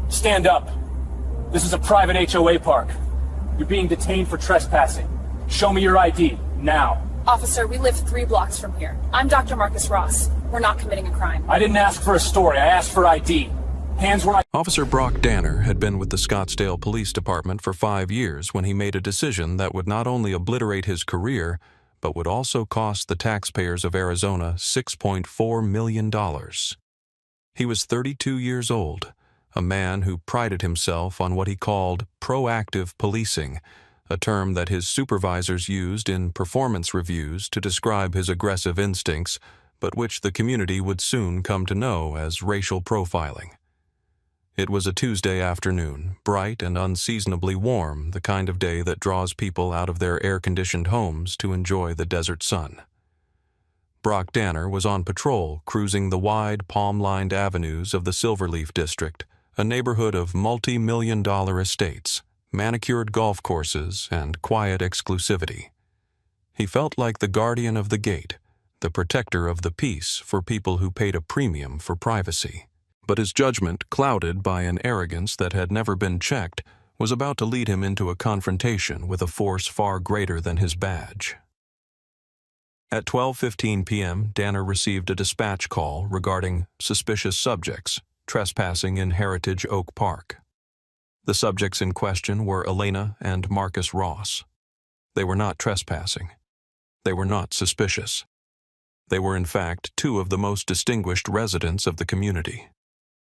Stand up. This is a private HOA park. You're being detained for trespassing. Show me your ID, now. Officer, we live 3 blocks from here. I'm Dr. Marcus Ross. We're not committing a crime. I didn't ask for a story. I asked for ID. Hands where I... Officer Brock Danner had been with the Scottsdale Police Department for 5 years when he made a decision that would not only obliterate his career, but would also cost the taxpayers of Arizona $6.4 million. He was 32 years old, a man who prided himself on what he called proactive policing, a term that his supervisors used in performance reviews to describe his aggressive instincts, but which the community would soon come to know as racial profiling. It was a Tuesday afternoon, bright and unseasonably warm, the kind of day that draws people out of their air-conditioned homes to enjoy the desert sun. Brock Danner was on patrol, cruising the wide, palm-lined avenues of the Silverleaf District, a neighborhood of multi-million-dollar estates, manicured golf courses, and quiet exclusivity. He felt like the guardian of the gate, the protector of the peace for people who paid a premium for privacy. But his judgment, clouded by an arrogance that had never been checked, was about to lead him into a confrontation with a force far greater than his badge. At 12:15 p.m., Danner received a dispatch call regarding suspicious subjects trespassing in Heritage Oak Park. The subjects in question were Elena and Marcus Ross. They were not trespassing. They were not suspicious. They were in fact 2 of the most distinguished residents of the community.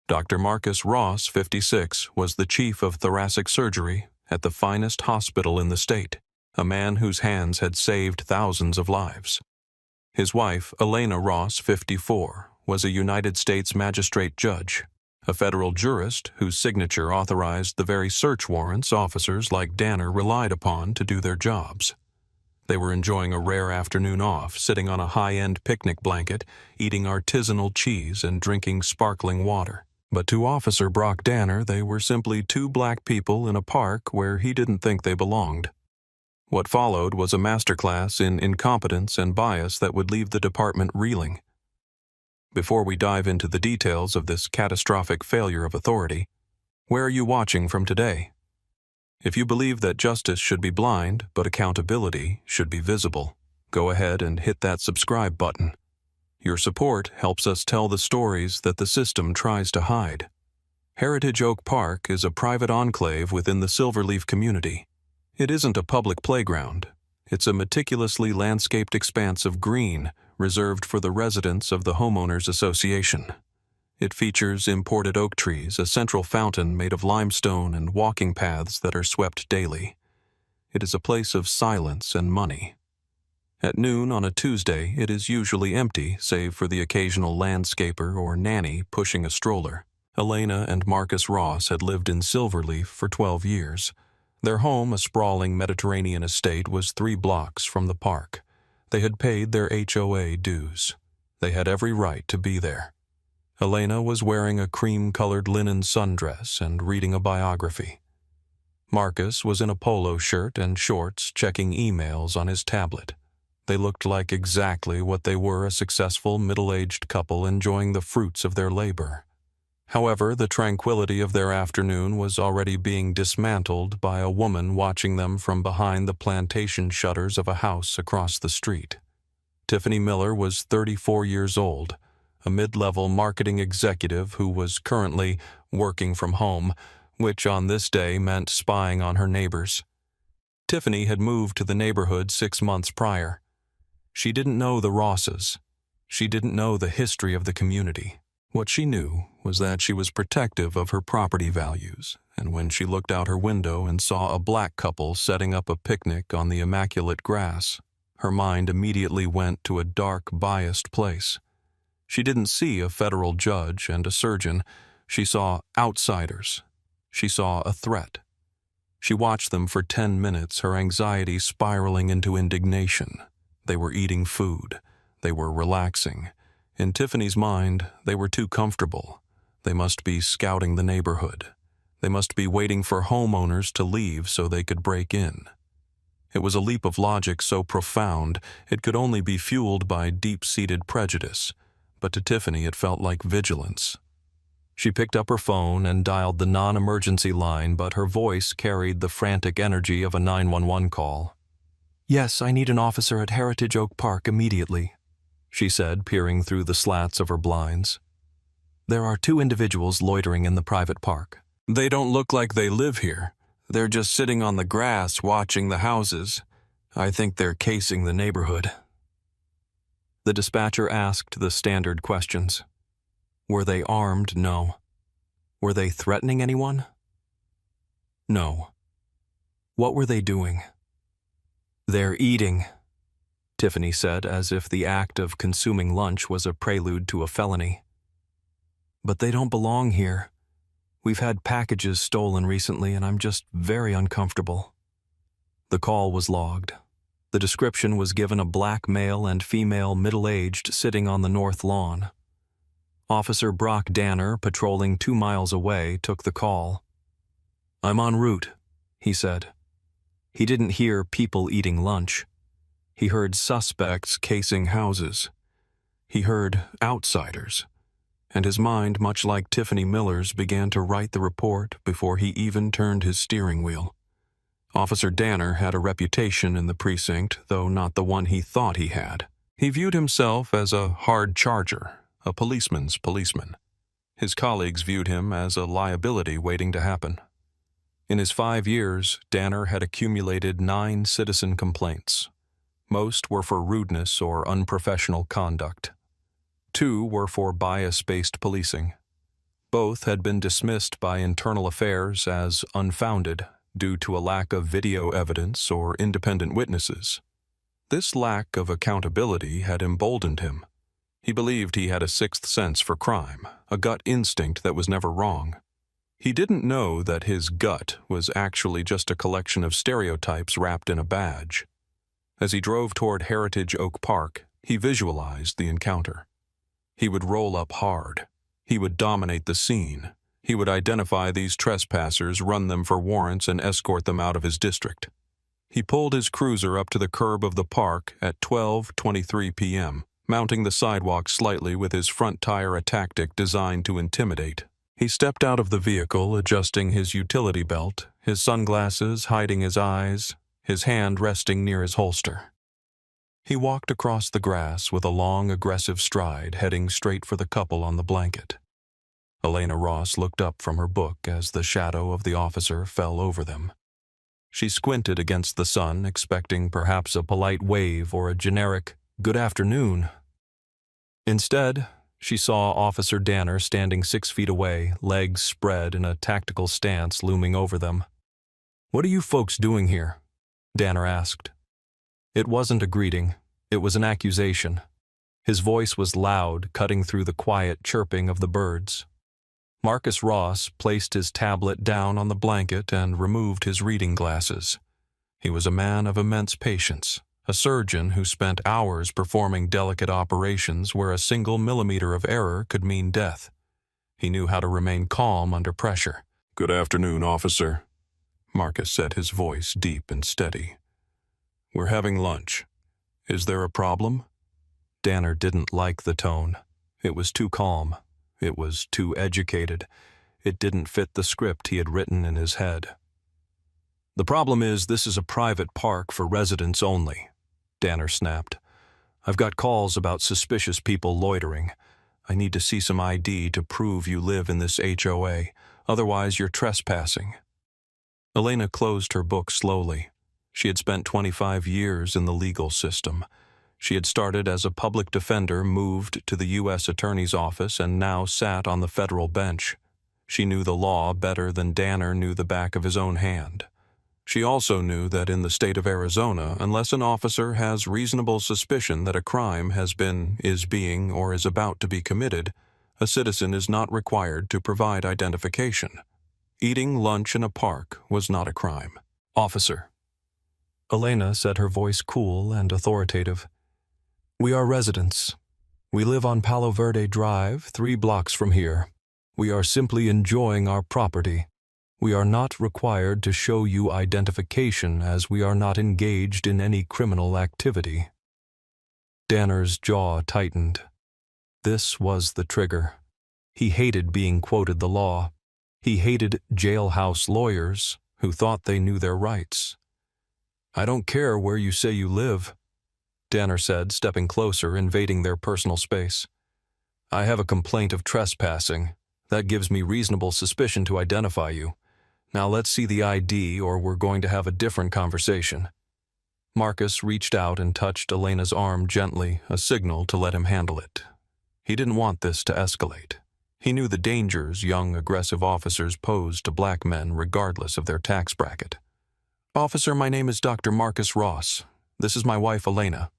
Dr. Marcus Ross, 56, was the chief of thoracic surgery at the finest hospital in the state, a man whose hands had saved thousands of lives. His wife, Elena Ross, 54, was a United States Magistrate judge, a federal jurist whose signature authorized the very search warrants officers like Danner relied upon to do their jobs. They were enjoying a rare afternoon off, sitting on a high-end picnic blanket, eating artisanal cheese and drinking sparkling water. But to Officer Brock Danner, they were simply 2 black people in a park where he didn't think they belonged. What followed was a masterclass in incompetence and bias that would leave the department reeling. Before we dive into the details of this catastrophic failure of authority, where are you watching from today? If you believe that justice should be blind, but accountability should be visible, go ahead and hit that subscribe button. Your support helps us tell the stories that the system tries to hide. Heritage Oak Park is a private enclave within the Silverleaf community. It isn't a public playground. It's a meticulously landscaped expanse of green reserved for the residents of the Homeowners Association. It features imported oak trees, a central fountain made of limestone, and walking paths that are swept daily. It is a place of silence and money. At noon on a Tuesday, it is usually empty, save for the occasional landscaper or nanny pushing a stroller. Elena and Marcus Ross had lived in Silverleaf for 12 years. Their home, a sprawling Mediterranean estate, was 3 blocks from the park. They had paid their HOA dues. They had every right to be there. Elena was wearing a cream-colored linen sundress and reading a biography. Marcus was in a polo shirt and shorts checking emails on his tablet. They looked like exactly what they were, a successful middle-aged couple enjoying the fruits of their labor. However, the tranquility of their afternoon was already being dismantled by a woman watching them from behind the plantation shutters of a house across the street. Tiffany Miller was 34 years old, a mid-level marketing executive who was currently working from home, which on this day meant spying on her neighbors. Tiffany had moved to the neighborhood 6 months prior. She didn't know the Rosses. She didn't know the history of the community. What she knew was that she was protective of her property values, and when she looked out her window and saw a black couple setting up a picnic on the immaculate grass, her mind immediately went to a dark, biased place. She didn't see a federal judge and a surgeon. She saw outsiders. She saw a threat. She watched them for 10 minutes, her anxiety spiraling into indignation. They were eating food. They were relaxing. In Tiffany's mind, they were too comfortable. They must be scouting the neighborhood. They must be waiting for homeowners to leave so they could break in. It was a leap of logic so profound it could only be fueled by deep-seated prejudice, but to Tiffany it felt like vigilance. She picked up her phone and dialed the non-emergency line, but her voice carried the frantic energy of a 911 call. "Yes, I need an officer at Heritage Oak Park immediately," she said, peering through the slats of her blinds. "There are 2 individuals loitering in the private park. They don't look like they live here. They're just sitting on the grass watching the houses. I think they're casing the neighborhood." The dispatcher asked the standard questions. Were they armed? No. Were they threatening anyone? No. What were they doing? "They're eating," Tiffany said, as if the act of consuming lunch was a prelude to a felony. "But they don't belong here. We've had packages stolen recently, and I'm just very uncomfortable." The call was logged. The description was given: a black male and female middle-aged sitting on the north lawn. Officer Brock Danner, patrolling 2 miles away, took the call. "I'm en route," he said. He didn't hear people eating lunch. He heard suspects casing houses. He heard outsiders. And his mind, much like Tiffany Miller's, began to write the report before he even turned his steering wheel. Officer Danner had a reputation in the precinct, though not the one he thought he had. He viewed himself as a hard charger, a policeman's policeman. His colleagues viewed him as a liability waiting to happen. In his 5 years, Danner had accumulated 9 citizen complaints. Most were for rudeness or unprofessional conduct. 2 were for bias-based policing. Both had been dismissed by Internal Affairs as unfounded due to a lack of video evidence or independent witnesses. This lack of accountability had emboldened him. He believed he had a 6th sense for crime, a gut instinct that was never wrong. He didn't know that his gut was actually just a collection of stereotypes wrapped in a badge. As he drove toward Heritage Oak Park, he visualized the encounter. He would roll up hard. He would dominate the scene. He would identify these trespassers, run them for warrants, and escort them out of his district. He pulled his cruiser up to the curb of the park at 12:23 p.m., mounting the sidewalk slightly with his front tire, a tactic designed to intimidate. He stepped out of the vehicle, adjusting his utility belt, his sunglasses hiding his eyes, his hand resting near his holster. He walked across the grass with a long, aggressive stride, heading straight for the couple on the blanket. Elena Ross looked up from her book as the shadow of the officer fell over them. She squinted against the sun, expecting perhaps a polite wave or a generic "good afternoon." Instead, she saw Officer Danner standing 6 feet away, legs spread in a tactical stance looming over them. "What are you folks doing here?" Danner asked. It wasn't a greeting. It was an accusation. His voice was loud, cutting through the quiet chirping of the birds. Marcus Ross placed his tablet down on the blanket and removed his reading glasses. He was a man of immense patience, a surgeon who spent hours performing delicate operations where a single millimeter of error could mean death. He knew how to remain calm under pressure. "Good afternoon, officer," Marcus said, his voice deep and steady. "We're having lunch. Is there a problem?" Danner didn't like the tone. It was too calm. It was too educated. It didn't fit the script he had written in his head. "The problem is this is a private park for residents only," Danner snapped. "I've got calls about suspicious people loitering. I need to see some ID to prove you live in this HOA. Otherwise, you're trespassing." Elena closed her book slowly. She had spent 25 years in the legal system. She had started as a public defender, moved to the U.S. Attorney's Office, and now sat on the federal bench. She knew the law better than Danner knew the back of his own hand. She also knew that in the state of Arizona, unless an officer has reasonable suspicion that a crime has been, is being, or is about to be committed, a citizen is not required to provide identification. Eating lunch in a park was not a crime. "Officer," Elena said, her voice cool and authoritative, "we are residents. We live on Palo Verde Drive, 3 blocks from here. We are simply enjoying our property. We are not required to show you identification as we are not engaged in any criminal activity." Danner's jaw tightened. This was the trigger. He hated being quoted the law. He hated jailhouse lawyers who thought they knew their rights. "I don't care where you say you live," Danner said, stepping closer, invading their personal space. "I have a complaint of trespassing. That gives me reasonable suspicion to identify you. Now let's see the ID or we're going to have a different conversation." Marcus reached out and touched Elena's arm gently, a signal to let him handle it. He didn't want this to escalate. He knew the dangers young, aggressive officers pose to black men regardless of their tax bracket. "Officer, my name is Dr. Marcus Ross. This is my wife, Elena.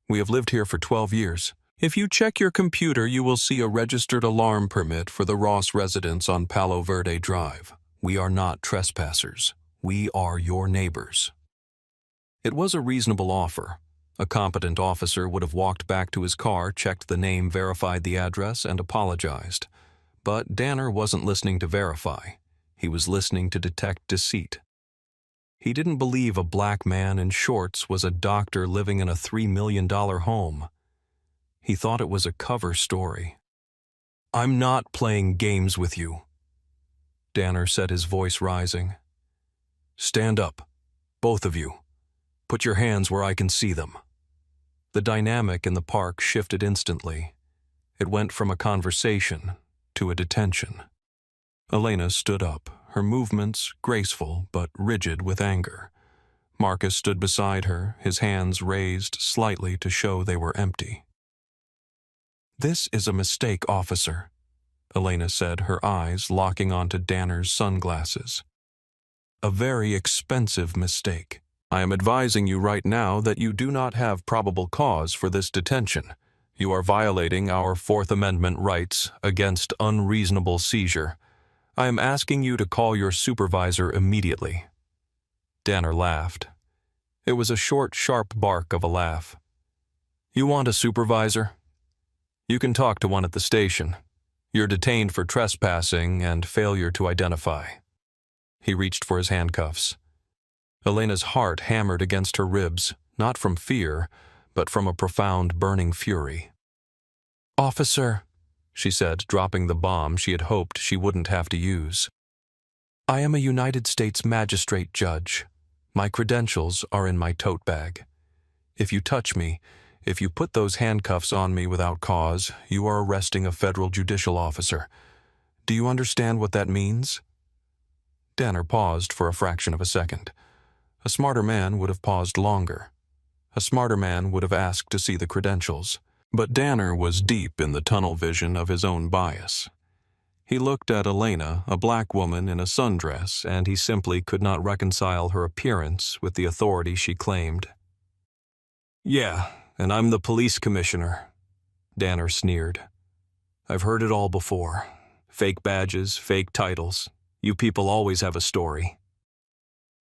We have lived here for 12 years. If you check your computer, you will see a registered alarm permit for the Ross residence on Palo Verde Drive. We are not trespassers. We are your neighbors." It was a reasonable offer. A competent officer would have walked back to his car, checked the name, verified the address, and apologized. But Danner wasn't listening to verify. He was listening to detect deceit. He didn't believe a black man in shorts was a doctor living in a $3 million home. He thought it was a cover story. "I'm not playing games with you," Danner said, his voice rising. "Stand up, both of you. Put your hands where I can see them." The dynamic in the park shifted instantly. It went from a conversation to a detention. Elena stood up, her movements graceful but rigid with anger. Marcus stood beside her, his hands raised slightly to show they were empty. "This is a mistake, officer," Elena said, her eyes locking onto Danner's sunglasses. "A very expensive mistake. I am advising you right now that you do not have probable cause for this detention. You are violating our Fourth Amendment rights against unreasonable seizure. I am asking you to call your supervisor immediately." Danner laughed. It was a short, sharp bark of a laugh. "You want a supervisor? You can talk to one at the station. You're detained for trespassing and failure to identify." He reached for his handcuffs. Elena's heart hammered against her ribs, not from fear, but from a profound burning fury. "Officer," she said, dropping the bomb she had hoped she wouldn't have to use. "I am a United States magistrate judge. My credentials are in my tote bag. If you touch me, if you put those handcuffs on me without cause, you are arresting a federal judicial officer. Do you understand what that means?" Danner paused for a fraction of a second. A smarter man would have paused longer. A smarter man would have asked to see the credentials. But Danner was deep in the tunnel vision of his own bias. He looked at Elena, a black woman in a sundress, and he simply could not reconcile her appearance with the authority she claimed. "Yeah, and I'm the police commissioner," Danner sneered. "I've heard it all before. Fake badges, fake titles. You people always have a story."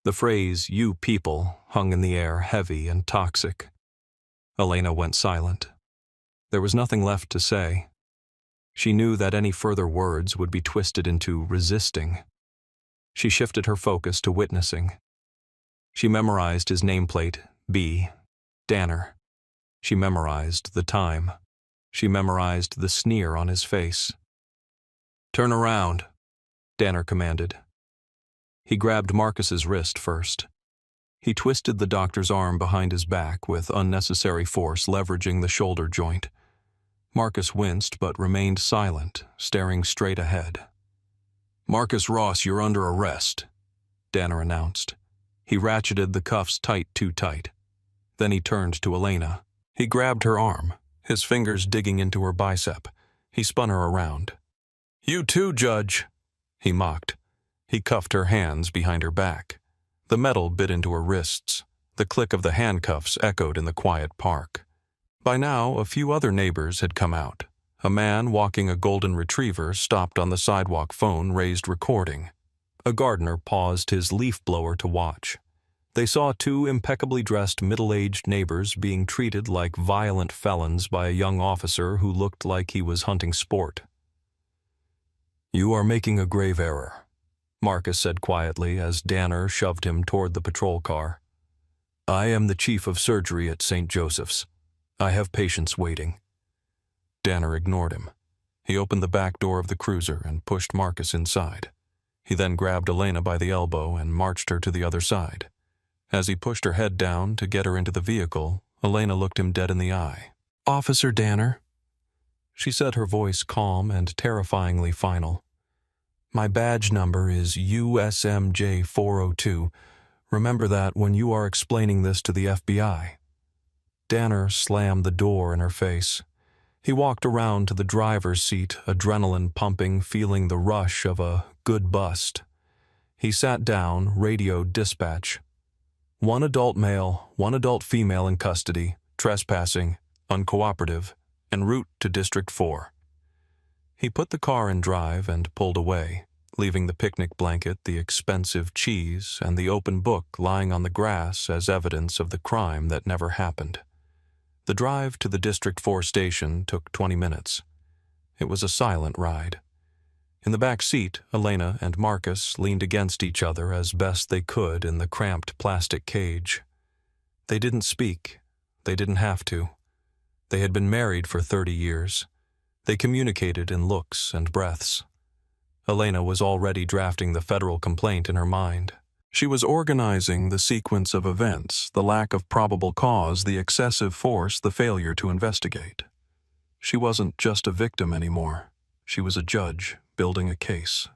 The phrase, "you people," hung in the air, heavy and toxic. Elena went silent. There was nothing left to say. She knew that any further words would be twisted into resisting. She shifted her focus to witnessing. She memorized his nameplate, B. Danner. She memorized the time. She memorized the sneer on his face. "Turn around," Danner commanded. He grabbed Marcus's wrist first. He twisted the doctor's arm behind his back with unnecessary force, leveraging the shoulder joint. Marcus winced but remained silent, staring straight ahead. "Marcus Ross, you're under arrest," Danner announced. He ratcheted the cuffs too tight. Then he turned to Elena. He grabbed her arm, his fingers digging into her bicep. He spun her around. "You too, Judge," he mocked. He cuffed her hands behind her back. The metal bit into her wrists. The click of the handcuffs echoed in the quiet park. By now, a few other neighbors had come out. A man walking a golden retriever stopped on the sidewalk, phone raised, recording. A gardener paused his leaf blower to watch. They saw two impeccably dressed middle-aged neighbors being treated like violent felons by a young officer who looked like he was hunting sport. "You are making a grave error," Marcus said quietly as Danner shoved him toward the patrol car. "I am the chief of surgery at St. Joseph's. I have patients waiting." Danner ignored him. He opened the back door of the cruiser and pushed Marcus inside. He then grabbed Elena by the elbow and marched her to the other side. As he pushed her head down to get her into the vehicle, Elena looked him dead in the eye. "Officer Danner," she said, her voice calm and terrifyingly final. "My badge number is USMJ 402. Remember that when you are explaining this to the FBI." Danner slammed the door in her face. He walked around to the driver's seat, adrenaline pumping, feeling the rush of a good bust. He sat down, radioed dispatch. 1 adult male, 1 adult female in custody, trespassing, uncooperative, en route to District 4. He put the car in drive and pulled away, leaving the picnic blanket, the expensive cheese, and the open book lying on the grass as evidence of the crime that never happened. The drive to the District 4 station took 20 minutes. It was a silent ride. In the back seat, Elena and Marcus leaned against each other as best they could in the cramped plastic cage. They didn't speak. They didn't have to. They had been married for 30 years. They communicated in looks and breaths. Elena was already drafting the federal complaint in her mind. She was organizing the sequence of events, the lack of probable cause, the excessive force, the failure to investigate. She wasn't just a victim anymore. She was a judge, building a case.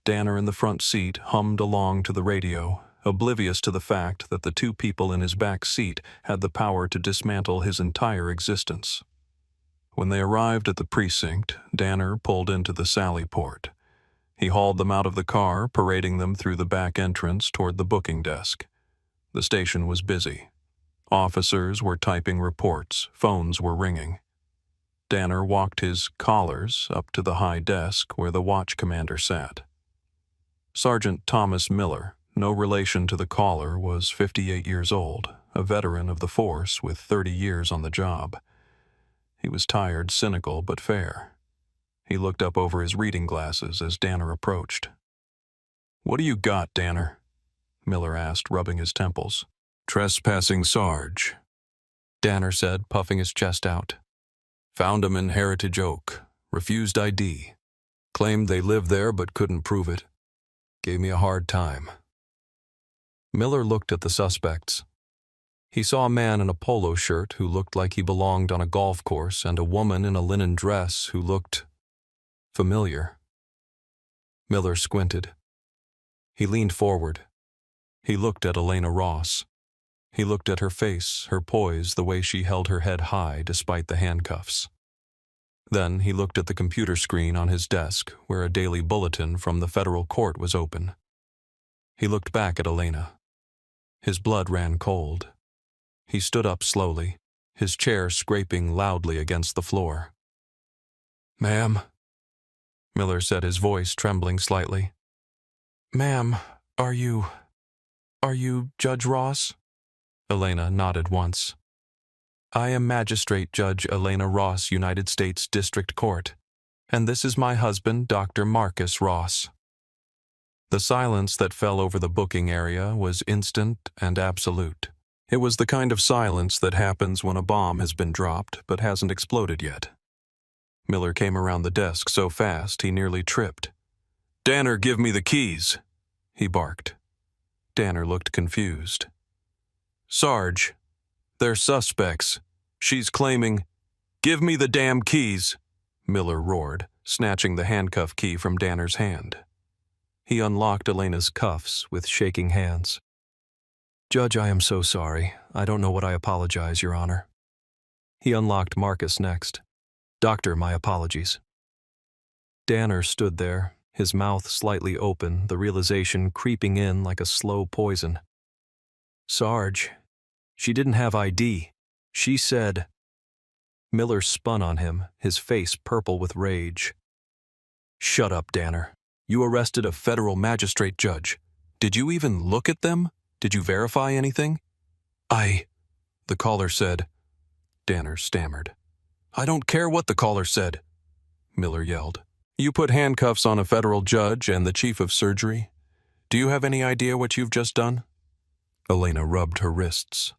Danner in the front seat hummed along to the radio, oblivious to the fact that the 2 people in his back seat had the power to dismantle his entire existence. When they arrived at the precinct, Danner pulled into the Sally Port. He hauled them out of the car, parading them through the back entrance toward the booking desk. The station was busy. Officers were typing reports, phones were ringing. Danner walked his collars up to the high desk where the watch commander sat. Sergeant Thomas Miller, no relation to the caller, was 58 years old, a veteran of the force with 30 years on the job. He was tired, cynical, but fair. He looked up over his reading glasses as Danner approached. "What do you got, Danner?" Miller asked, rubbing his temples. "Trespassing Sarge," Danner said, puffing his chest out. "Found him in Heritage Oak. Refused ID. Claimed they lived there but couldn't prove it. Gave me a hard time." Miller looked at the suspects. He saw a man in a polo shirt who looked like he belonged on a golf course and a woman in a linen dress who looked familiar. Miller squinted. He leaned forward. He looked at Elena Ross. He looked at her face, her poise, the way she held her head high despite the handcuffs. Then he looked at the computer screen on his desk where a daily bulletin from the federal court was open. He looked back at Elena. His blood ran cold. He stood up slowly, his chair scraping loudly against the floor. "Ma'am," Miller said, his voice trembling slightly. "Ma'am, are you Judge Ross?" Elena nodded once. "I am Magistrate Judge Elena Ross, United States District Court, and this is my husband, Dr. Marcus Ross." The silence that fell over the booking area was instant and absolute. It was the kind of silence that happens when a bomb has been dropped but hasn't exploded yet. Miller came around the desk so fast he nearly tripped. "Danner, give me the keys," he barked. Danner looked confused. "Sarge, they're suspects. She's claiming—" "Give me the damn keys," Miller roared, snatching the handcuff key from Danner's hand. He unlocked Elena's cuffs with shaking hands. "Judge, I am so sorry. I don't know what I apologize, Your Honor." He unlocked Marcus next. "Doctor, my apologies." Danner stood there, his mouth slightly open, the realization creeping in like a slow poison. "Sarge, she didn't have ID. She said—" Miller spun on him, his face purple with rage. "Shut up, Danner. You arrested a federal magistrate judge. Did you even look at them? Did you verify anything?" The caller said. Danner stammered. "I don't care what the caller said," Miller yelled. "You put handcuffs on a federal judge and the chief of surgery. Do you have any idea what you've just done?" Elena rubbed her wrists.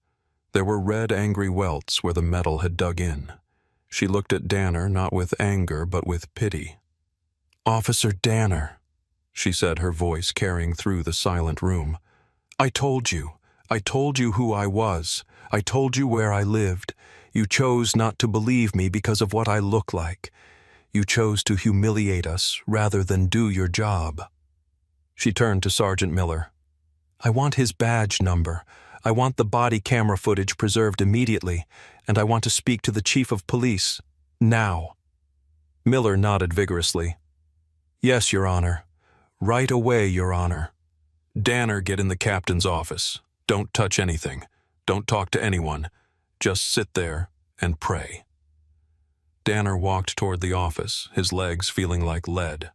There were red, angry welts where the metal had dug in. She looked at Danner not with anger but with pity. "Officer Danner," she said, her voice carrying through the silent room. I told you who I was. I told you where I lived. You chose not to believe me because of what I look like. You chose to humiliate us rather than do your job." She turned to Sergeant Miller. "I want his badge number. I want the body camera footage preserved immediately, and I want to speak to the chief of police. Now." Miller nodded vigorously. "Yes, Your Honor. Right away, Your Honor." "Danner, get in the captain's office. Don't touch anything. Don't talk to anyone. Just sit there and pray." Danner walked toward the office, his legs feeling like lead.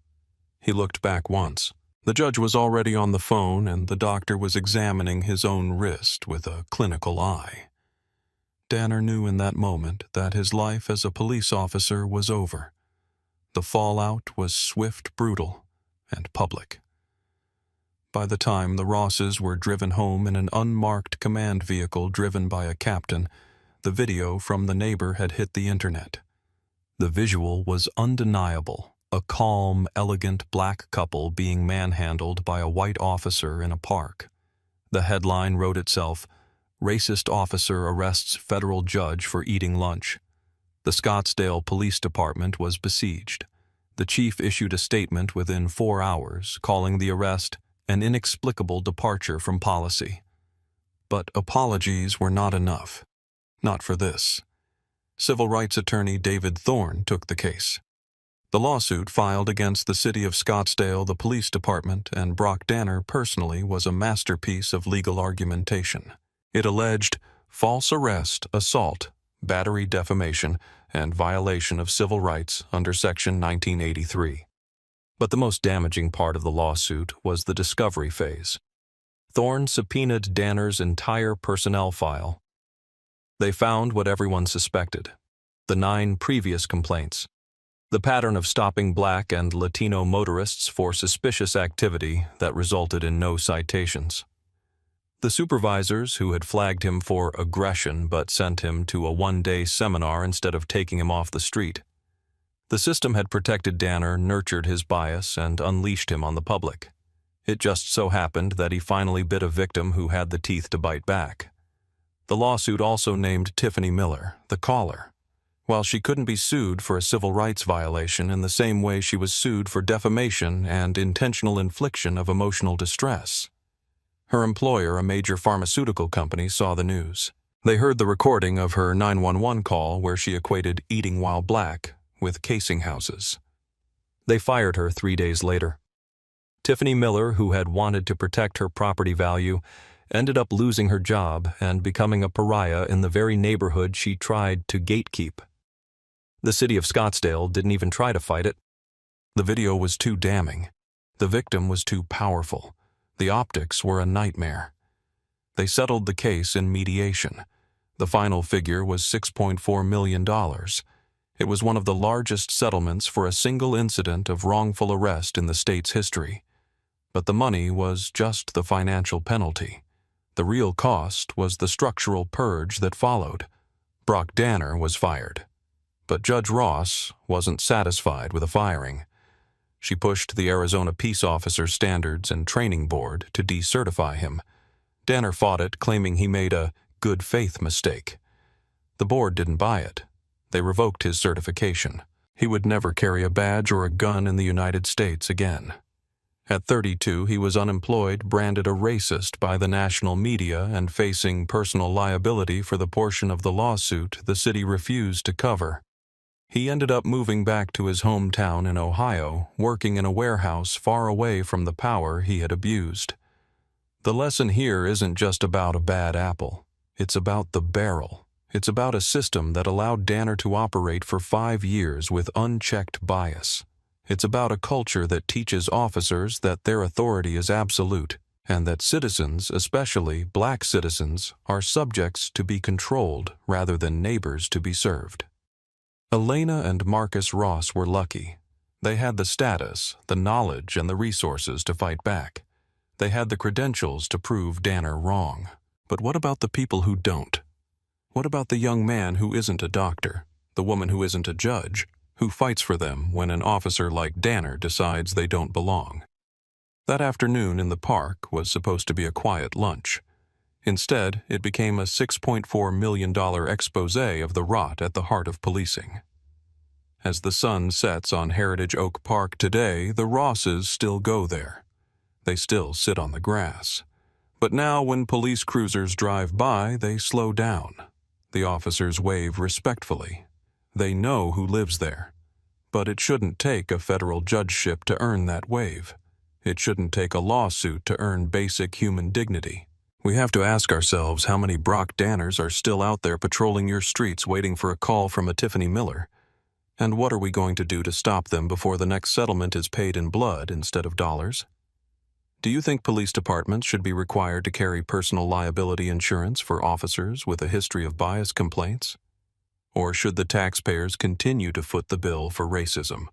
He looked back once. The judge was already on the phone, and the doctor was examining his own wrist with a clinical eye. Danner knew in that moment that his life as a police officer was over. The fallout was swift, brutal, and public. By the time the Rosses were driven home in an unmarked command vehicle driven by a captain, the video from the neighbor had hit the internet. The visual was undeniable, a calm, elegant black couple being manhandled by a white officer in a park. The headline wrote itself, "Racist Officer Arrests Federal Judge for Eating Lunch." The Scottsdale Police Department was besieged. The chief issued a statement within 4 hours, calling the arrest an inexplicable departure from policy. But apologies were not enough. Not for this. Civil rights attorney David Thorne took the case. The lawsuit filed against the city of Scottsdale, the police department, and Brock Danner personally was a masterpiece of legal argumentation. It alleged false arrest, assault, battery, defamation, and violation of civil rights under Section 1983. But the most damaging part of the lawsuit was the discovery phase. Thorne subpoenaed Danner's entire personnel file. They found what everyone suspected: the 9 previous complaints, the pattern of stopping Black and Latino motorists for suspicious activity that resulted in no citations, the supervisors who had flagged him for aggression but sent him to a one-day seminar instead of taking him off the street. The system had protected Danner, nurtured his bias, and unleashed him on the public. It just so happened that he finally bit a victim who had the teeth to bite back. The lawsuit also named Tiffany Miller, the caller. While she couldn't be sued for a civil rights violation in the same way she was sued for defamation and intentional infliction of emotional distress. Her employer, a major pharmaceutical company, saw the news. They heard the recording of her 911 call where she equated eating while Black with casing houses. They fired her 3 days later. Tiffany Miller, who had wanted to protect her property value, ended up losing her job and becoming a pariah in the very neighborhood she tried to gatekeep. The city of Scottsdale didn't even try to fight it. The video was too damning. The victim was too powerful. The optics were a nightmare. They settled the case in mediation. The final figure was $6.4 million. It was one of the largest settlements for a single incident of wrongful arrest in the state's history. But the money was just the financial penalty. The real cost was the structural purge that followed. Brock Danner was fired. But Judge Ross wasn't satisfied with the firing. She pushed the Arizona Peace Officer Standards and Training Board to decertify him. Danner fought it, claiming he made a good faith mistake. The board didn't buy it. They revoked his certification. He would never carry a badge or a gun in the United States again. At 32, he was unemployed, branded a racist by the national media, and facing personal liability for the portion of the lawsuit the city refused to cover. He ended up moving back to his hometown in Ohio, working in a warehouse far away from the power he had abused. The lesson here isn't just about a bad apple. It's about the barrel. It's about a system that allowed Danner to operate for 5 years with unchecked bias. It's about a culture that teaches officers that their authority is absolute, and that citizens, especially Black citizens, are subjects to be controlled rather than neighbors to be served. Elena and Marcus Ross were lucky. They had the status, the knowledge, and the resources to fight back. They had the credentials to prove Danner wrong. But what about the people who don't? What about the young man who isn't a doctor, the woman who isn't a judge, who fights for them when an officer like Danner decides they don't belong. That afternoon in the park was supposed to be a quiet lunch. Instead, it became a $6.4 million expose of the rot at the heart of policing. As the sun sets on Heritage Oak Park today, the Rosses still go there. They still sit on the grass. But now when police cruisers drive by, they slow down. The officers wave respectfully. They know who lives there. But it shouldn't take a federal judgeship to earn that wave. It shouldn't take a lawsuit to earn basic human dignity. We have to ask ourselves how many Brock Danners are still out there patrolling your streets waiting for a call from a Tiffany Miller. And what are we going to do to stop them before the next settlement is paid in blood instead of dollars? Do you think police departments should be required to carry personal liability insurance for officers with a history of bias complaints? Or should the taxpayers continue to foot the bill for racism?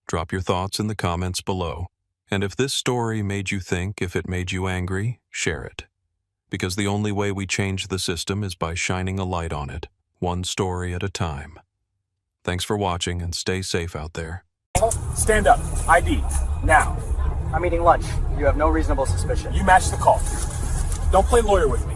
Drop your thoughts in the comments below. And if this story made you think, if it made you angry, share it. Because the only way we change the system is by shining a light on it, one story at a time. Thanks for watching and stay safe out there. Stand up. ID. Now. I'm eating lunch. You have no reasonable suspicion. You match the call. Don't play lawyer with me.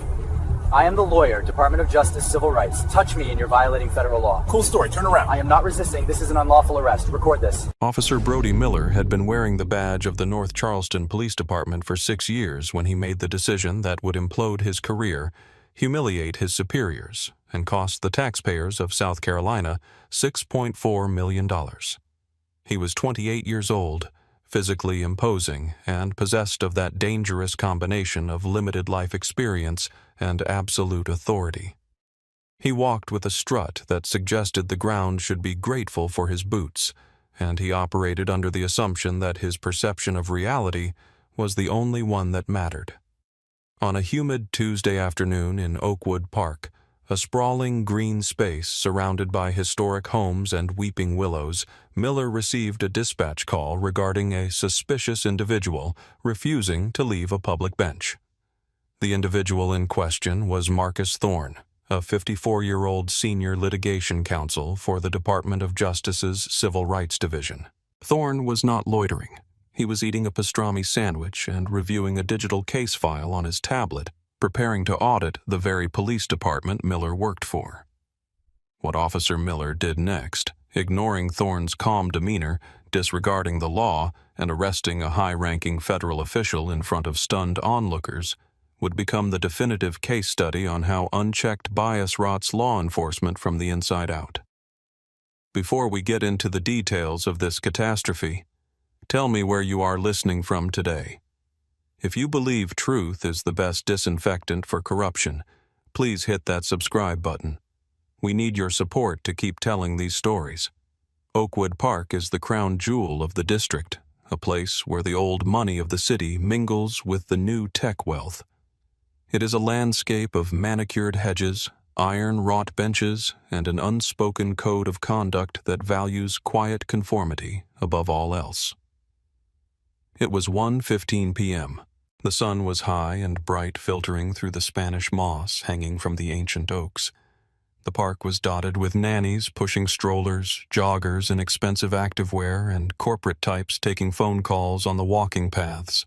I am the lawyer, Department of Justice, Civil Rights. Touch me and you're violating federal law. Cool story. Turn around. I am not resisting. This is an unlawful arrest. Record this. Officer Brody Miller had been wearing the badge of the North Charleston Police Department for 6 years when he made the decision that would implode his career, humiliate his superiors, and cost the taxpayers of South Carolina $6.4 million. He was 28 years old, physically imposing, and possessed of that dangerous combination of limited life experience and absolute authority. He walked with a strut that suggested the ground should be grateful for his boots, and he operated under the assumption that his perception of reality was the only one that mattered. On a humid Tuesday afternoon in Oakwood Park, a sprawling green space surrounded by historic homes and weeping willows, Miller received a dispatch call regarding a suspicious individual refusing to leave a public bench. The individual in question was Marcus Thorne, a 54-year-old senior litigation counsel for the Department of Justice's Civil Rights Division. Thorne was not loitering. He was eating a pastrami sandwich and reviewing a digital case file on his tablet, preparing to audit the very police department Miller worked for. What Officer Miller did next, ignoring Thorne's calm demeanor, disregarding the law, and arresting a high-ranking federal official in front of stunned onlookers, would become the definitive case study on how unchecked bias rots law enforcement from the inside out. Before we get into the details of this catastrophe, tell me where you are listening from today. If you believe truth is the best disinfectant for corruption, please hit that subscribe button. We need your support to keep telling these stories. Oakwood Park is the crown jewel of the district, a place where the old money of the city mingles with the new tech wealth. It is a landscape of manicured hedges, iron-wrought benches, and an unspoken code of conduct that values quiet conformity above all else. It was 1:15 p.m. The sun was high and bright, filtering through the Spanish moss hanging from the ancient oaks. The park was dotted with nannies pushing strollers, joggers in expensive activewear, and corporate types taking phone calls on the walking paths.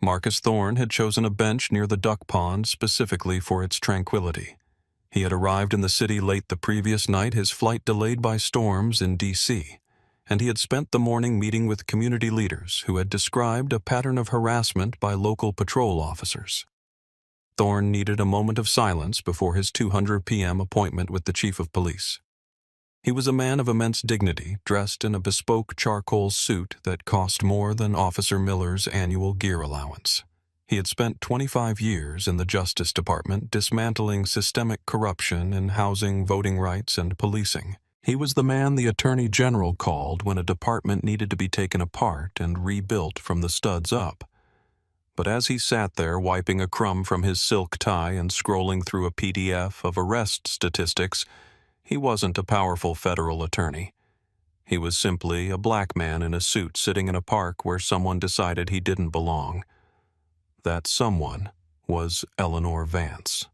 Marcus Thorne had chosen a bench near the duck pond specifically for its tranquility. He had arrived in the city late the previous night, his flight delayed by storms in D.C., and he had spent the morning meeting with community leaders who had described a pattern of harassment by local patrol officers. Thorne needed a moment of silence before his 2:00 p.m. appointment with the chief of police. He was a man of immense dignity, dressed in a bespoke charcoal suit that cost more than Officer Miller's annual gear allowance. He had spent 25 years in the Justice Department dismantling systemic corruption in housing, voting rights, and policing. He was the man the Attorney General called when a department needed to be taken apart and rebuilt from the studs up. But as he sat there wiping a crumb from his silk tie and scrolling through a PDF of arrest statistics, he wasn't a powerful federal attorney. He was simply a black man in a suit sitting in a park where someone decided he didn't belong. That someone was Eleanor Vance.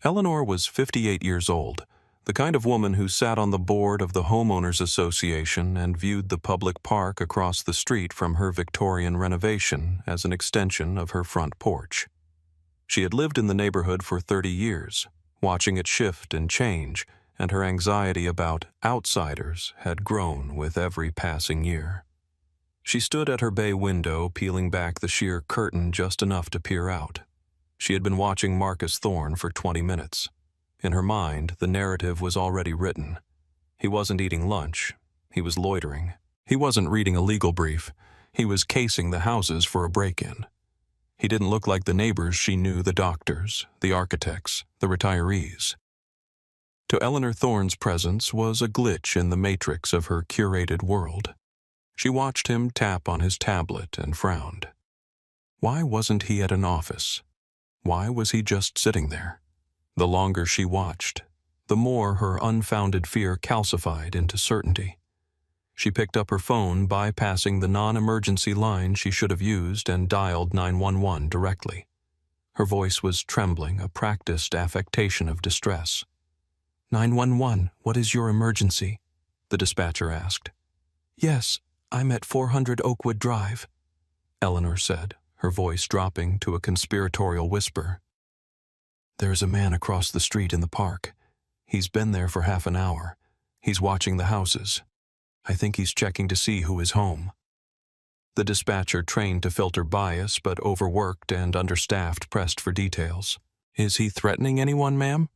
Eleanor was 58 years old, The kind of woman who sat on the board of the Homeowners Association and viewed the public park across the street from her Victorian renovation as an extension of her front porch. She had lived in the neighborhood for 30 years, watching it shift and change, and her anxiety about outsiders had grown with every passing year. She stood at her bay window, peeling back the sheer curtain just enough to peer out. She had been watching Marcus Thorne for 20 minutes. In her mind, the narrative was already written. He wasn't eating lunch. He was loitering. He wasn't reading a legal brief. He was casing the houses for a break-in. He didn't look like the neighbors she knew, the doctors, the architects, the retirees. To Eleanor Thorne's presence was a glitch in the matrix of her curated world. She watched him tap on his tablet and frowned. Why wasn't he at an office? Why was he just sitting there? The longer she watched, the more her unfounded fear calcified into certainty. She picked up her phone, bypassing the non-emergency line she should have used, and dialed 911 directly. Her voice was trembling, a practiced affectation of distress. 911, what is your emergency? The dispatcher asked. Yes, I'm at 400 Oakwood Drive, Eleanor said, her voice dropping to a conspiratorial whisper. There's a man across the street in the park. He's been there for half an hour. He's watching the houses. I think he's checking to see who is home. The dispatcher, trained to filter bias but overworked and understaffed, pressed for details. Is he threatening anyone, ma'am?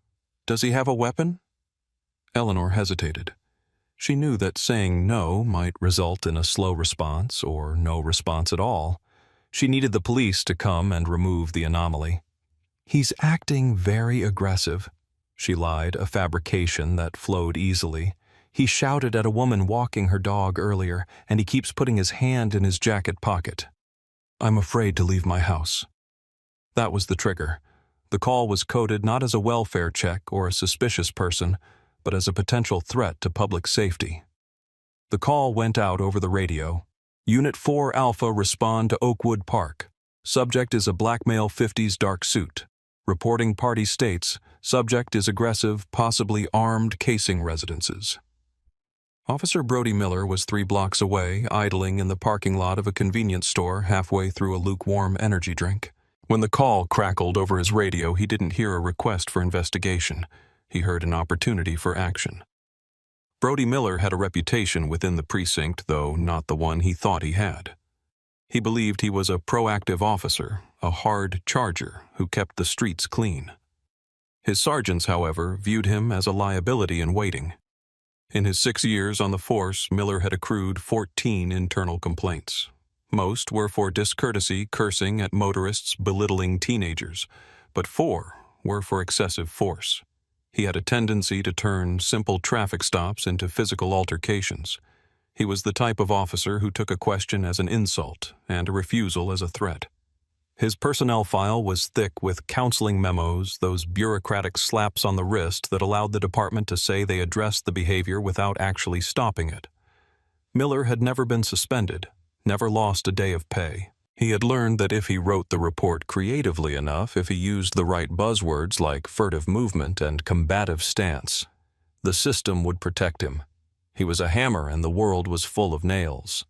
Does he have a weapon? Eleanor hesitated. She knew that saying no might result in a slow response or no response at all. She needed the police to come and remove the anomaly. He's acting very aggressive, she lied, a fabrication that flowed easily. He shouted at a woman walking her dog earlier, and he keeps putting his hand in his jacket pocket. I'm afraid to leave my house. That was the trigger. The call was coded not as a welfare check or a suspicious person, but as a potential threat to public safety. The call went out over the radio. Unit 4 Alpha, respond to Oakwood Park. Subject is a black male, 50s, dark suit. Reporting party states, subject is aggressive, possibly armed, casing residences. Officer Brody Miller was 3 blocks away, idling in the parking lot of a convenience store halfway through a lukewarm energy drink. When the call crackled over his radio, he didn't hear a request for investigation. He heard an opportunity for action. Brody Miller had a reputation within the precinct, though not the one he thought he had. He believed he was a proactive officer, a hard charger who kept the streets clean. His sergeants, however, viewed him as a liability in waiting. In his 6 years on the force, Miller had accrued 14 internal complaints. Most were for discourtesy, cursing at motorists, belittling teenagers, but 4 were for excessive force. He had a tendency to turn simple traffic stops into physical altercations. He was the type of officer who took a question as an insult and a refusal as a threat. His personnel file was thick with counseling memos, those bureaucratic slaps on the wrist that allowed the department to say they addressed the behavior without actually stopping it. Miller had never been suspended, never lost a day of pay. He had learned that if he wrote the report creatively enough, if he used the right buzzwords like furtive movement and combative stance, the system would protect him. He was a hammer and the world was full of nails.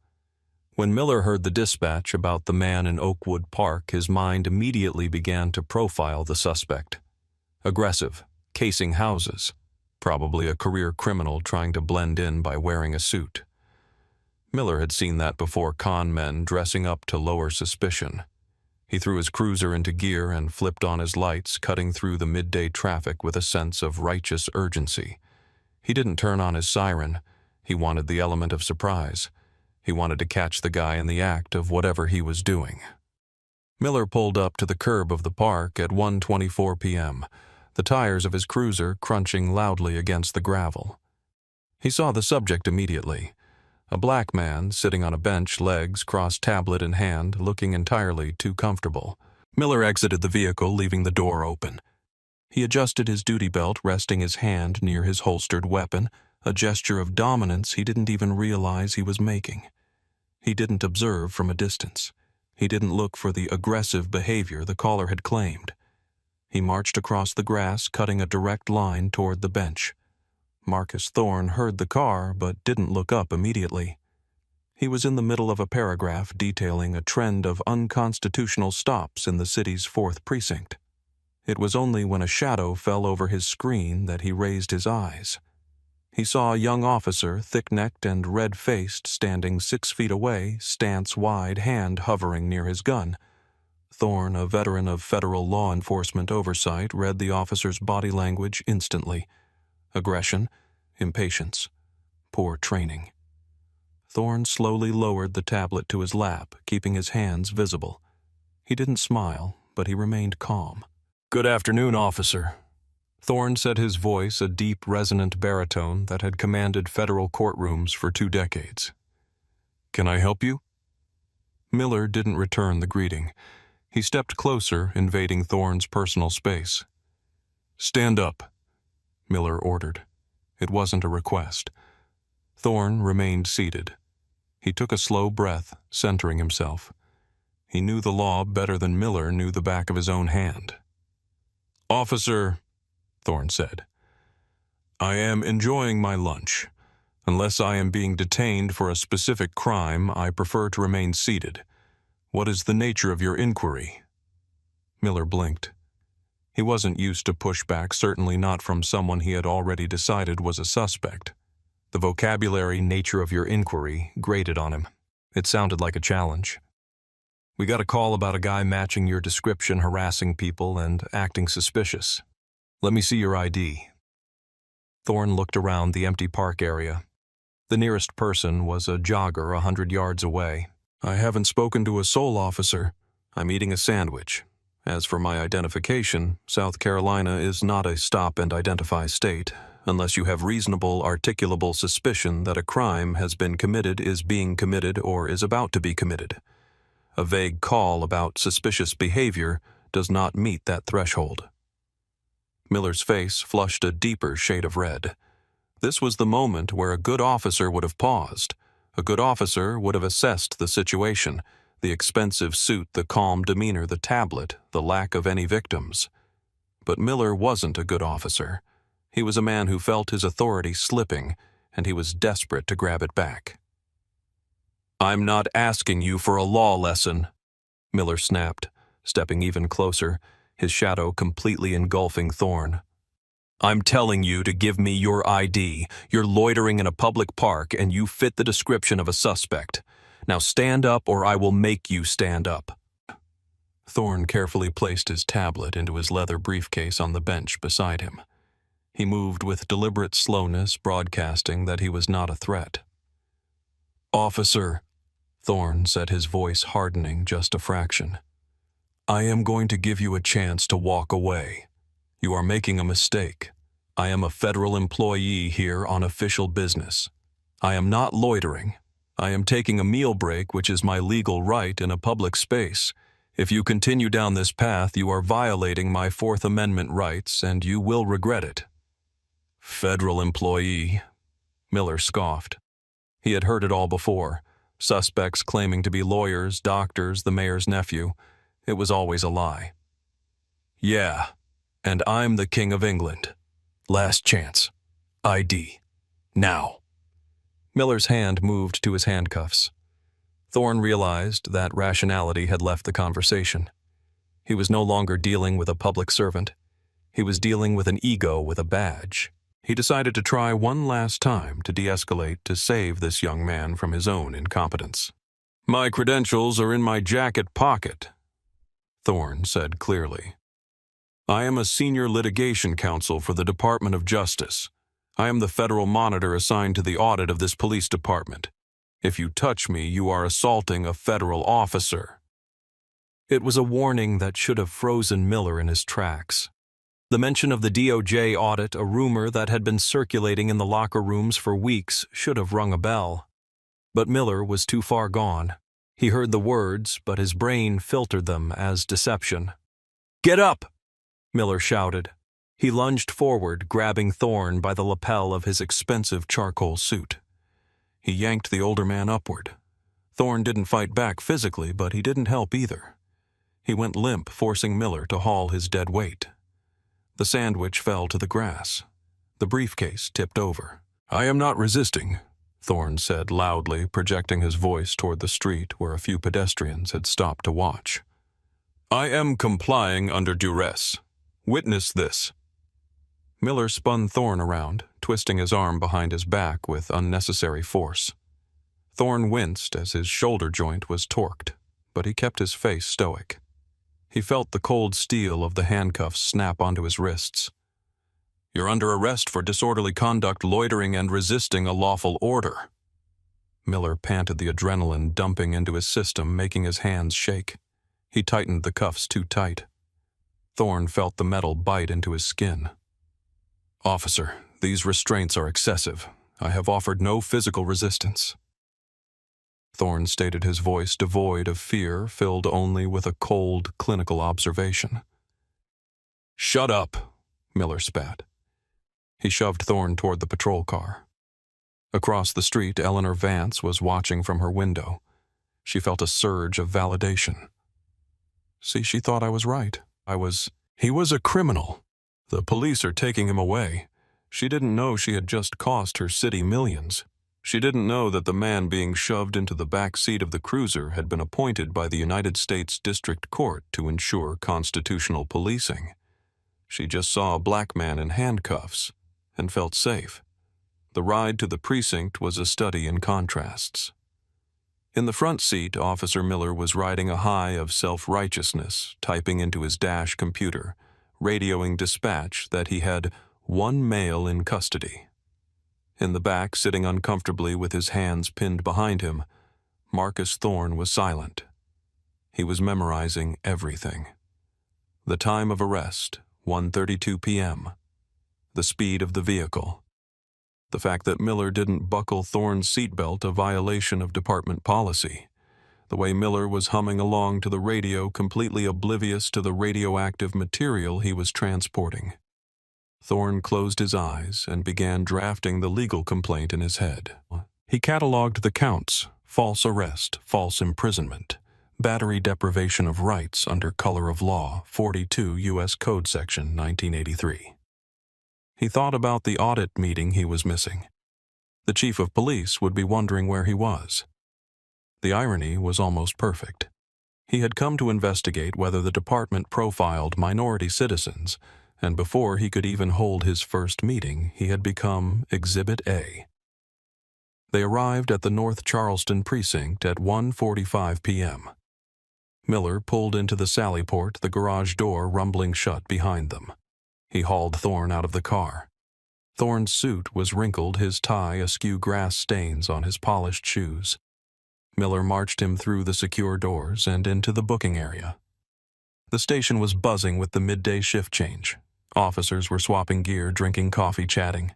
When Miller heard the dispatch about the man in Oakwood Park, his mind immediately began to profile the suspect. Aggressive, casing houses, probably a career criminal trying to blend in by wearing a suit. Miller had seen that before, con men dressing up to lower suspicion. He threw his cruiser into gear and flipped on his lights, cutting through the midday traffic with a sense of righteous urgency. He didn't turn on his siren. He wanted the element of surprise. He wanted to catch the guy in the act of whatever he was doing. Miller pulled up to the curb of the park at 1:24 p.m., the tires of his cruiser crunching loudly against the gravel. He saw the subject immediately. A black man sitting on a bench, legs crossed, tablet in hand, looking entirely too comfortable. Miller exited the vehicle, leaving the door open. He adjusted his duty belt, resting his hand near his holstered weapon, a gesture of dominance he didn't even realize he was making. He didn't observe from a distance. He didn't look for the aggressive behavior the caller had claimed. He marched across the grass, cutting a direct line toward the bench. Marcus Thorne heard the car but didn't look up immediately. He was in the middle of a paragraph detailing a trend of unconstitutional stops in the city's 4th precinct. It was only when a shadow fell over his screen that he raised his eyes. He saw a young officer, thick-necked and red-faced, standing 6 feet away, stance-wide, hand hovering near his gun. Thorne, a veteran of federal law enforcement oversight, read the officer's body language instantly. Aggression, impatience, poor training. Thorne slowly lowered the tablet to his lap, keeping his hands visible. He didn't smile, but he remained calm. "Good afternoon, officer." Thorne said, his voice a deep, resonant baritone that had commanded federal courtrooms for 2 decades. "Can I help you?" Miller didn't return the greeting. He stepped closer, invading Thorne's personal space. "Stand up," Miller ordered. It wasn't a request. Thorne remained seated. He took a slow breath, centering himself. He knew the law better than Miller knew the back of his own hand. "Officer," Thorne said, "I am enjoying my lunch. Unless I am being detained for a specific crime, I prefer to remain seated. What is the nature of your inquiry?" Miller blinked. He wasn't used to pushback, certainly not from someone he had already decided was a suspect. The vocabulary "nature of your inquiry" grated on him. It sounded like a challenge. "We got a call about a guy matching your description, harassing people, and acting suspicious. Let me see your ID." Thorne looked around the empty park area. The nearest person was a jogger 100 yards away. "I haven't spoken to a soul, officer. I'm eating a sandwich. As for my identification, South Carolina is not a stop-and-identify state, unless you have reasonable, articulable suspicion that a crime has been committed, is being committed, or is about to be committed. A vague call about suspicious behavior does not meet that threshold." Miller's face flushed a deeper shade of red. This was the moment where a good officer would have paused. A good officer would have assessed the situation, the expensive suit, the calm demeanor, the tablet, the lack of any victims. But Miller wasn't a good officer. He was a man who felt his authority slipping, and he was desperate to grab it back. "I'm not asking you for a law lesson," Miller snapped, stepping even closer, his shadow completely engulfing Thorne. "I'm telling you to give me your ID. You're loitering in a public park, and you fit the description of a suspect. Now stand up, or I will make you stand up." Thorne carefully placed his tablet into his leather briefcase on the bench beside him. He moved with deliberate slowness, broadcasting that he was not a threat. "Officer," Thorne said, his voice hardening just a fraction, "I am going to give you a chance to walk away. You are making a mistake. I am a federal employee here on official business. I am not loitering. I am taking a meal break, which is my legal right in a public space. If you continue down this path, you are violating my 4th Amendment rights, and you will regret it." "Federal employee," Miller scoffed. He had heard it all before. Suspects claiming to be lawyers, doctors, the mayor's nephew. It was always a lie. "Yeah, and I'm the King of England. Last chance. ID. Now." Miller's hand moved to his handcuffs. Thorne realized that rationality had left the conversation. He was no longer dealing with a public servant. He was dealing with an ego with a badge. He decided to try one last time to de-escalate to save this young man from his own incompetence. "My credentials are in my jacket pocket," Thorne said clearly. "I am a senior litigation counsel for the Department of Justice. I am the federal monitor assigned to the audit of this police department. If you touch me, you are assaulting a federal officer." It was a warning that should have frozen Miller in his tracks. The mention of the DOJ audit, a rumor that had been circulating in the locker rooms for weeks, should have rung a bell. But Miller was too far gone. He heard the words, but his brain filtered them as deception. "Get up!" Miller shouted. He lunged forward, grabbing Thorne by the lapel of his expensive charcoal suit. He yanked the older man upward. Thorne didn't fight back physically, but he didn't help either. He went limp, forcing Miller to haul his dead weight. The sandwich fell to the grass. The briefcase tipped over. "I am not resisting," Thorne said loudly, projecting his voice toward the street where a few pedestrians had stopped to watch. "I am complying under duress. Witness this." Miller spun Thorne around, twisting his arm behind his back with unnecessary force. Thorne winced as his shoulder joint was torqued, but he kept his face stoic. He felt the cold steel of the handcuffs snap onto his wrists. "You're under arrest for disorderly conduct, loitering, and resisting a lawful order." Miller panted, the adrenaline dumping into his system, making his hands shake. He tightened the cuffs too tight. Thorne felt the metal bite into his skin. "Officer, these restraints are excessive. I have offered no physical resistance." Thorne stated, his voice devoid of fear, filled only with a cold, clinical observation. "Shut up," Miller spat. He shoved Thorne toward the patrol car. Across the street, Eleanor Vance was watching from her window. She felt a surge of validation. "See, she thought I was right. He was a criminal. The police are taking him away. She didn't know she had just cost her city millions. She didn't know that the man being shoved into the back seat of the cruiser had been appointed by the United States District Court to ensure constitutional policing. She just saw a black man in handcuffs and felt safe. The ride to the precinct was a study in contrasts. In the front seat, Officer Miller was riding a high of self-righteousness, typing into his dash computer, radioing dispatch that he had one male in custody. In the back, sitting uncomfortably with his hands pinned behind him, Marcus Thorne was silent. He was memorizing everything. The time of arrest, 1:32 p.m. The speed of the vehicle. The fact that Miller didn't buckle Thorne's seatbelt, a violation of department policy. The way Miller was humming along to the radio, completely oblivious to the radioactive material he was transporting. Thorne closed his eyes and began drafting the legal complaint in his head. He cataloged the counts: false arrest, false imprisonment, battery, deprivation of rights under color of law, 42 U.S. Code Section 1983. He thought about the audit meeting he was missing. The chief of police would be wondering where he was. The irony was almost perfect. He had come to investigate whether the department profiled minority citizens, and before he could even hold his first meeting, he had become Exhibit A. They arrived at the North Charleston precinct at 1:45 p.m. Miller pulled into the Sallyport, the garage door rumbling shut behind them. He hauled Thorne out of the car. Thorne's suit was wrinkled, his tie askew, grass stains on his polished shoes. Miller marched him through the secure doors and into the booking area. The station was buzzing with the midday shift change. Officers were swapping gear, drinking coffee, chatting.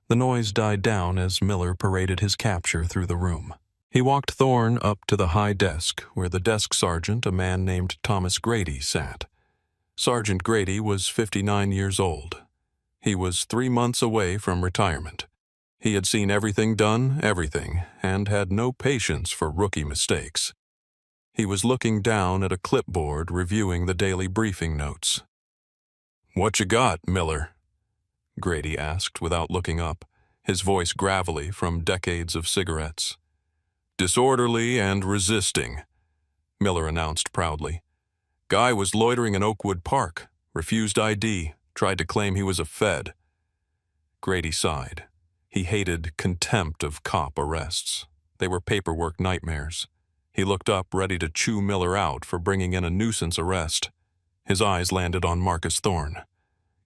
The noise died down as Miller paraded his capture through the room. He walked Thorne up to the high desk, where the desk sergeant, a man named Thomas Grady, sat. Sergeant Grady was 59 years old. He was 3 months away from retirement. He had seen everything done, everything, and had no patience for rookie mistakes. He was looking down at a clipboard, reviewing the daily briefing notes. "What you got, Miller?" Grady asked without looking up, his voice gravelly from decades of cigarettes. "Disorderly and resisting," Miller announced proudly. "Guy was loitering in Oakwood Park, refused ID, tried to claim he was a Fed." Grady sighed. He hated contempt of cop arrests. They were paperwork nightmares. He looked up, ready to chew Miller out for bringing in a nuisance arrest. His eyes landed on Marcus Thorne.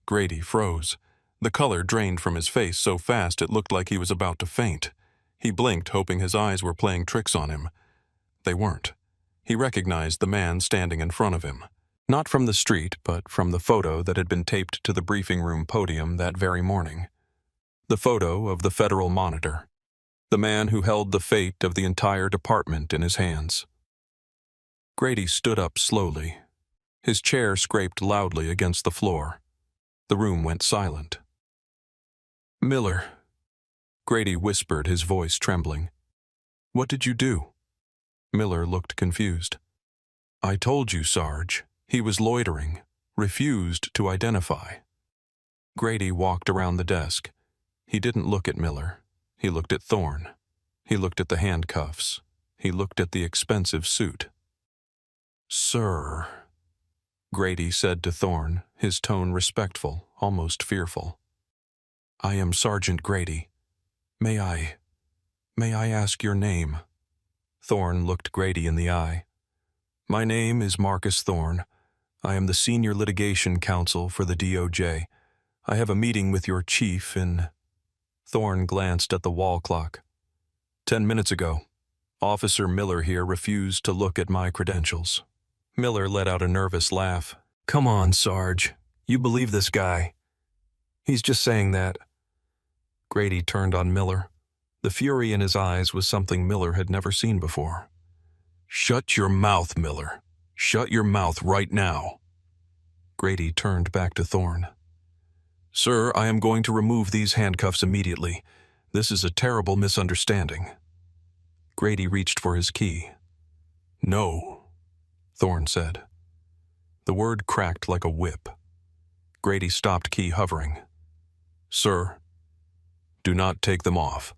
Grady froze. The color drained from his face so fast it looked like he was about to faint. He blinked, hoping his eyes were playing tricks on him. They weren't. He recognized the man standing in front of him. Not from the street, but from the photo that had been taped to the briefing room podium that very morning. The photo of the Federal Monitor. The man who held the fate of the entire department in his hands. Grady stood up slowly. His chair scraped loudly against the floor. The room went silent. "Miller," Grady whispered, his voice trembling. "What did you do?" Miller looked confused. "I told you, Sarge. He was loitering, refused to identify." Grady walked around the desk. He didn't look at Miller. He looked at Thorne. He looked at the handcuffs. He looked at the expensive suit. "Sir," Grady said to Thorne, his tone respectful, almost fearful. "I am Sergeant Grady. May I ask your name?" Thorne looked Grady in the eye. "My name is Marcus Thorne. I am the senior litigation counsel for the DOJ. I have a meeting with your chief in—" Thorne glanced at the wall clock. 10 minutes ago, Officer Miller here refused to look at my credentials." Miller let out a nervous laugh. "Come on, Sarge. You believe this guy. He's just saying that." Grady turned on Miller. The fury in his eyes was something Miller had never seen before. "Shut your mouth, Miller. Shut your mouth right now." Grady turned back to Thorne. "Sir, I am going to remove these handcuffs immediately. This is a terrible misunderstanding." Grady reached for his key. "No," Thorne said. The word cracked like a whip. Grady stopped key hovering. "Sir, do not take them off,"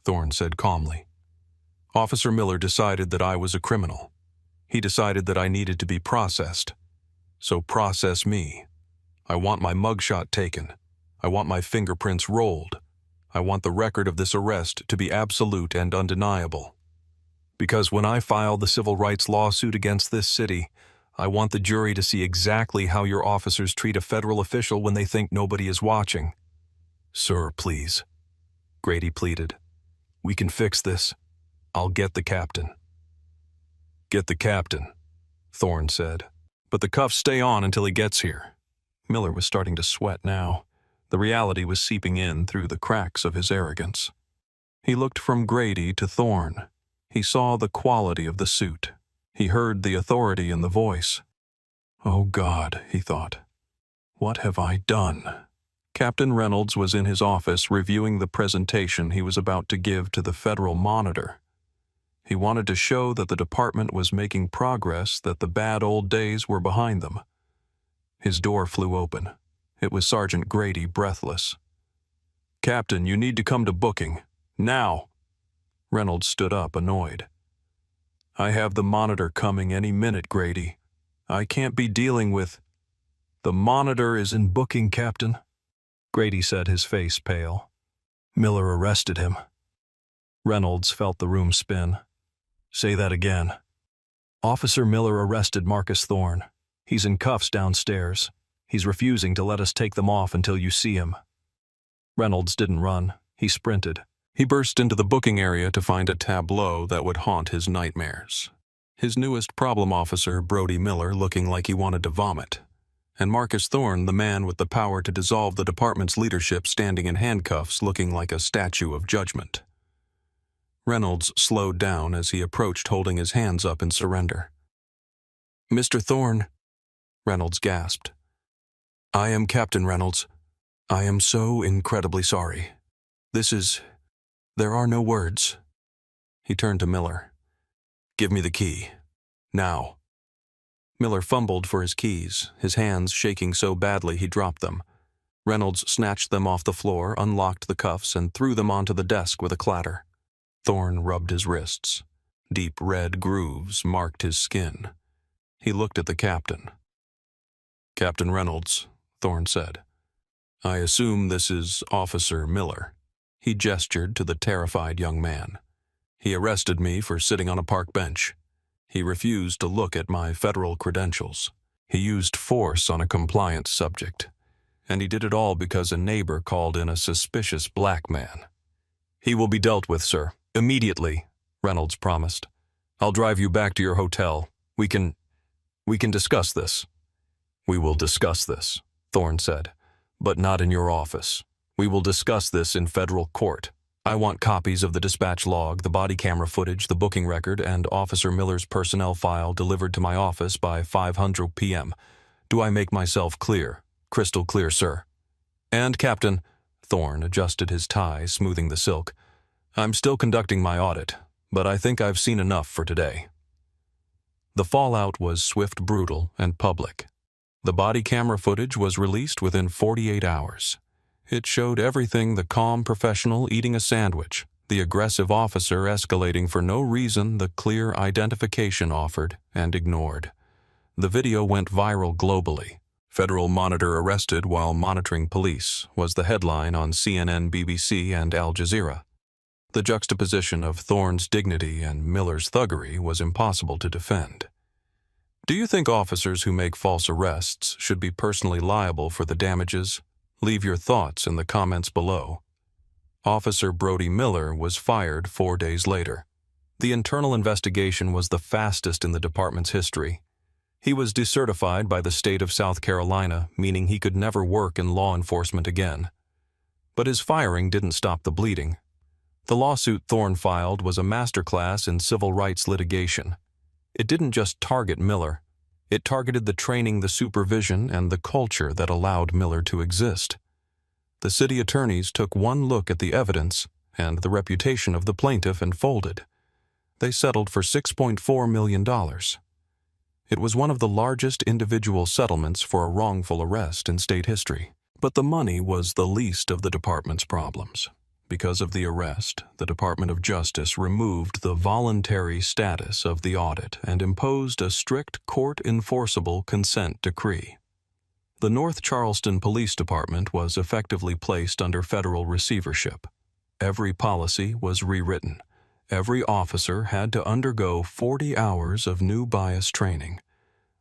Thorne said calmly. "Officer Miller decided that I was a criminal. He decided that I needed to be processed. So process me. I want my mugshot taken. I want my fingerprints rolled. I want the record of this arrest to be absolute and undeniable. Because when I file the civil rights lawsuit against this city, I want the jury to see exactly how your officers treat a federal official when they think nobody is watching." "Sir, please," Grady pleaded. "We can fix this. I'll get the captain." "Get the captain," Thorne said. "But the cuffs stay on until he gets here." Miller was starting to sweat now. The reality was seeping in through the cracks of his arrogance. He looked from Grady to Thorne. He saw the quality of the suit. He heard the authority in the voice. "Oh God," he thought. "What have I done?" Captain Reynolds was in his office reviewing the presentation he was about to give to the Federal Monitor. He wanted to show that the department was making progress, that the bad old days were behind them. His door flew open. It was Sergeant Grady, breathless. "Captain, you need to come to booking. Now!" Reynolds stood up, annoyed. "I have the Monitor coming any minute, Grady. I can't be dealing with—" "The Monitor is in booking, Captain," Grady said, his face pale. "Miller arrested him." Reynolds felt the room spin. "Say that again." "Officer Miller arrested Marcus Thorne. He's in cuffs downstairs. He's refusing to let us take them off until you see him." Reynolds didn't run. He sprinted. He burst into the booking area to find a tableau that would haunt his nightmares. His newest problem officer, Brody Miller, looking like he wanted to vomit. And Marcus Thorne, the man with the power to dissolve the department's leadership, standing in handcuffs, looking like a statue of judgment. Reynolds slowed down as he approached, holding his hands up in surrender. "Mr. Thorne," Reynolds gasped. "I am Captain Reynolds. I am so incredibly sorry. There are no words." He turned to Miller. "Give me the key. Now." Miller fumbled for his keys, his hands shaking so badly he dropped them. Reynolds snatched them off the floor, unlocked the cuffs, and threw them onto the desk with a clatter. Thorne rubbed his wrists. Deep red grooves marked his skin. He looked at the captain. "Captain Reynolds," Thorne said. "I assume this is Officer Miller." He gestured to the terrified young man. "He arrested me for sitting on a park bench. He refused to look at my federal credentials. He used force on a compliance subject. And he did it all because a neighbor called in a suspicious black man." "He will be dealt with, sir. Immediately," Reynolds promised. "I'll drive you back to your hotel. We can discuss this." "We will discuss this," Thorne said. "But not in your office. We will discuss this in federal court. I want copies of the dispatch log, the body camera footage, the booking record, and Officer Miller's personnel file delivered to my office by 5:00 p.m. Do I make myself clear? Crystal clear, sir." "And, Captain," Thorne adjusted his tie, smoothing the silk, "I'm still conducting my audit, but I think I've seen enough for today." The fallout was swift, brutal, and public. The body camera footage was released within 48 hours. It showed everything: the calm professional eating a sandwich, the aggressive officer escalating for no reason, the clear identification offered and ignored. The video went viral globally. "Federal monitor arrested while monitoring police" was the headline on CNN, BBC, and Al Jazeera. The juxtaposition of Thorne's dignity and Miller's thuggery was impossible to defend. Do you think officers who make false arrests should be personally liable for the damages? Leave your thoughts in the comments below. Officer Brody Miller was fired 4 days later. The internal investigation was the fastest in the department's history. He was decertified by the state of South Carolina, meaning he could never work in law enforcement again. But his firing didn't stop the bleeding. The lawsuit Thorne filed was a masterclass in civil rights litigation. It didn't just target Miller. It targeted the training, the supervision, and the culture that allowed Miller to exist. The city attorneys took one look at the evidence and the reputation of the plaintiff and folded. They settled for $6.4 million. It was one of the largest individual settlements for a wrongful arrest in state history. But the money was the least of the department's problems. Because of the arrest, the Department of Justice removed the voluntary status of the audit and imposed a strict court-enforceable consent decree. The North Charleston Police Department was effectively placed under federal receivership. Every policy was rewritten. Every officer had to undergo 40 hours of new bias training.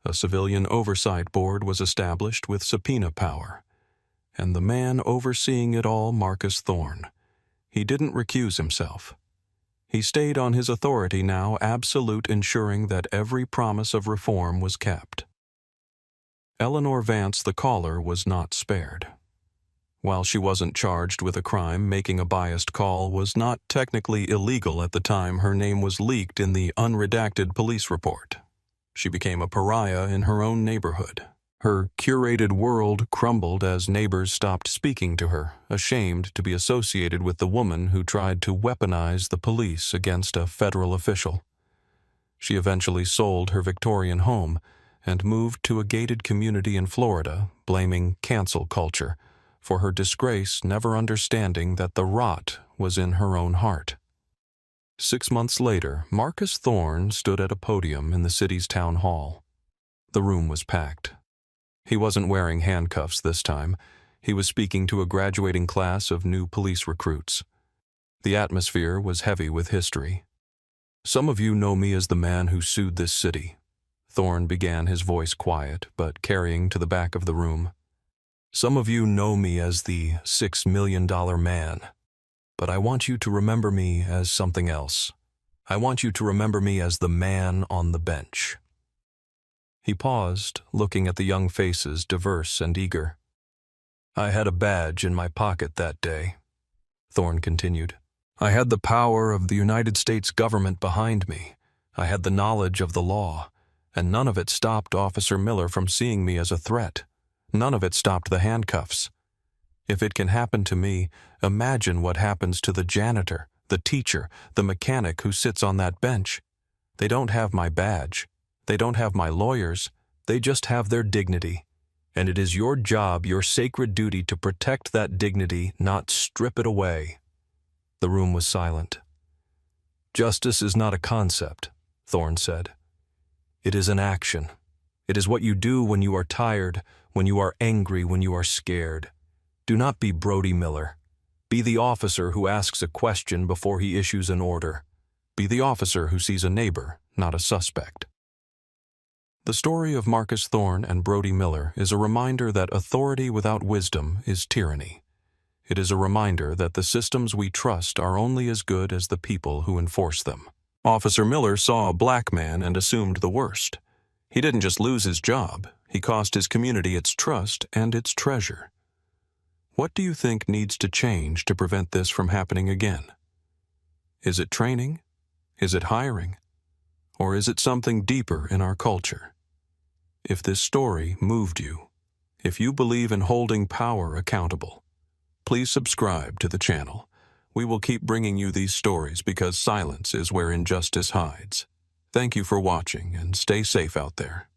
A civilian oversight board was established with subpoena power. And the man overseeing it all, Marcus Thorne, he didn't recuse himself. He stayed on his authority now, absolute, ensuring that every promise of reform was kept. Eleanor Vance, the caller, was not spared. While she wasn't charged with a crime, making a biased call was not technically illegal at the time her name was leaked in the unredacted police report. She became a pariah in her own neighborhood. Her curated world crumbled as neighbors stopped speaking to her, ashamed to be associated with the woman who tried to weaponize the police against a federal official. She eventually sold her Victorian home and moved to a gated community in Florida, blaming cancel culture for her disgrace, never understanding that the rot was in her own heart. 6 months later, Marcus Thorne stood at a podium in the city's town hall. The room was packed. He wasn't wearing handcuffs this time. He was speaking to a graduating class of new police recruits. The atmosphere was heavy with history. "Some of you know me as the man who sued this city." Thorne began, his voice quiet, but carrying to the back of the room. "Some of you know me as the $6 million man. But I want you to remember me as something else. I want you to remember me as the man on the bench." He paused, looking at the young faces, diverse and eager. "I had a badge in my pocket that day," Thorne continued. "I had the power of the United States government behind me. I had the knowledge of the law, and none of it stopped Officer Miller from seeing me as a threat. None of it stopped the handcuffs. If it can happen to me, imagine what happens to the janitor, the teacher, the mechanic who sits on that bench. They don't have my badge. They don't have my lawyers. They just have their dignity. And it is your job, your sacred duty, to protect that dignity, not strip it away." The room was silent. "Justice is not a concept," Thorne said. "It is an action. It is what you do when you are tired, when you are angry, when you are scared. Do not be Brody Miller. Be the officer who asks a question before he issues an order. Be the officer who sees a neighbor, not a suspect." The story of Marcus Thorne and Brody Miller is a reminder that authority without wisdom is tyranny. It is a reminder that the systems we trust are only as good as the people who enforce them. Officer Miller saw a black man and assumed the worst. He didn't just lose his job, he cost his community its trust and its treasure. What do you think needs to change to prevent this from happening again? Is it training? Is it hiring? Or is it something deeper in our culture? If this story moved you, if you believe in holding power accountable, please subscribe to the channel. We will keep bringing you these stories because silence is where injustice hides. Thank you for watching and stay safe out there.